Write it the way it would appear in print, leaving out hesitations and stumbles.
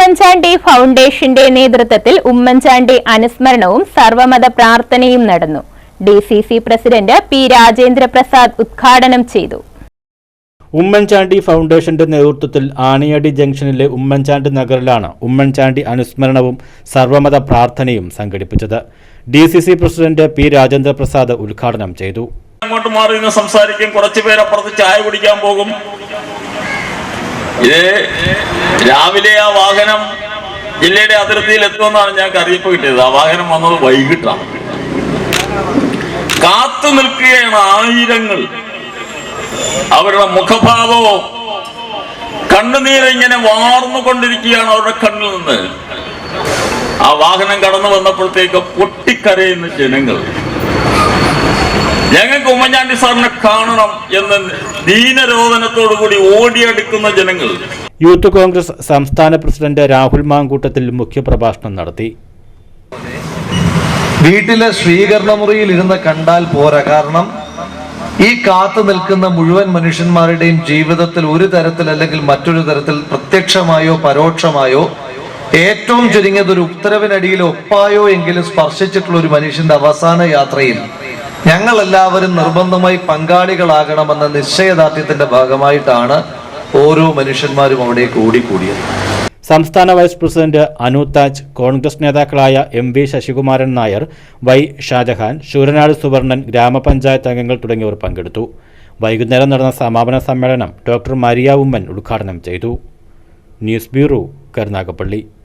ഉമ്മൻചാണ്ടി ഫൗണ്ടേഷന്റെ നേതൃത്വത്തിൽ ഉമ്മൻചാണ്ടി അനുസ്മരണവും സർവമത പ്രാർത്ഥനയും നടന്നു. DCC president P Rajendra Prasad ഉദ്ഘാടനം ചെയ്തു. ഉമ്മൻചാണ്ടി ഫൗണ്ടേഷന്റെ നേതൃത്വത്തിൽ ആണിയടി ജംഗ്ഷനിലെ ഉമ്മൻചാണ്ടി നഗറിലാണ് ഉമ്മൻചാണ്ടി അനുസ്മരണവും സർവമത പ്രാർത്ഥനയും സംഘടിപ്പിച്ചത്. DCC president P Rajendra Prasad ഉദ്ഘാടനം ചെയ്തു. അങ്ങോട്ട് മാറി നിന്ന് സംസാരിക്കും, കുറച്ചുപേർ അപ്പുറത്ത് ചായ കുടിക്കാൻ പോകും. ഇത് രാവിലെ ആ വാഹനം ജില്ലയുടെ അതിർത്തിയിൽ എത്തുമെന്നാണ് ഞങ്ങൾക്ക് അറിയിപ്പ് കിട്ടിയത്. ആ വാഹനം വന്നത് വൈകിട്ടാണ്. കാത്തു നിൽക്കുകയാണ് ആയിരങ്ങൾ. അവരുടെ മുഖഭാവമോ കണ്ണുനീരിങ്ങനെ വാർന്നുകൊണ്ടിരിക്കുകയാണ് അവരുടെ കണ്ണിൽ നിന്ന്. ആ വാഹനം കടന്നു വന്നപ്പോഴത്തേക്ക് പൊട്ടിക്കരയുന്ന ജനങ്ങൾ. ഞങ്ങൾക്ക് ഉമ്മൻചാണ്ടി സാറിനെ കാണണം എന്ന ദീനരോധനത്തോടുകൂടി ഓടിയെടുക്കുന്ന ജനങ്ങൾ. യൂത്ത് കോൺഗ്രസ് സംസ്ഥാന പ്രസിഡന്റ് രാഹുൽ മാങ്കൂട്ടത്തിൽ മുഖ്യപ്രഭാഷണം നടത്തി. വീട്ടിലെ സ്വീകരണ മുറിയിൽ ഇരുന്ന് കണ്ടാൽ പോരാ. കാരണം ഈ കാത്തു നിൽക്കുന്ന മുഴുവൻ മനുഷ്യന്മാരുടെയും ജീവിതത്തിൽ ഒരു തരത്തിൽ അല്ലെങ്കിൽ മറ്റൊരു തരത്തിൽ പ്രത്യക്ഷമായോ പരോക്ഷമായോ ഏറ്റവും ചുരുങ്ങിയത് ഒരു ഉത്തരവിനടിയിൽ ഒപ്പായോ എങ്കിലും സ്പർശിച്ചിട്ടുള്ള ഒരു മനുഷ്യന്റെ അവസാന യാത്രയിൽ ഞങ്ങൾ എല്ലാവരും നിർബന്ധമായി പങ്കാളികളാകണമെന്ന നിശ്ചയദാർഢ്യത്തിന്റെ ഭാഗമായിട്ടാണ് ഓരോ മനുഷ്യന്മാരും അവിടേക്ക് ഓടിക്കൂടിയത്. സംസ്ഥാന വൈസ് പ്രസിഡന്റ് അനു താജ്, കോൺഗ്രസ് നേതാക്കളായ MV ശശികുമാരൻ നായർ, Y ഷാജഹാൻ, ശൂരനാട് സുവർണൻ, ഗ്രാമപഞ്ചായത്ത് അംഗങ്ങൾ തുടങ്ങിയവർ പങ്കെടുത്തു. വൈകുന്നേരം നടന്ന സമാപന സമ്മേളനം ഡോക്ടർ മരിയ ഉമ്മൻ ഉദ്ഘാടനം ചെയ്തു. News bureau, Karunagappally.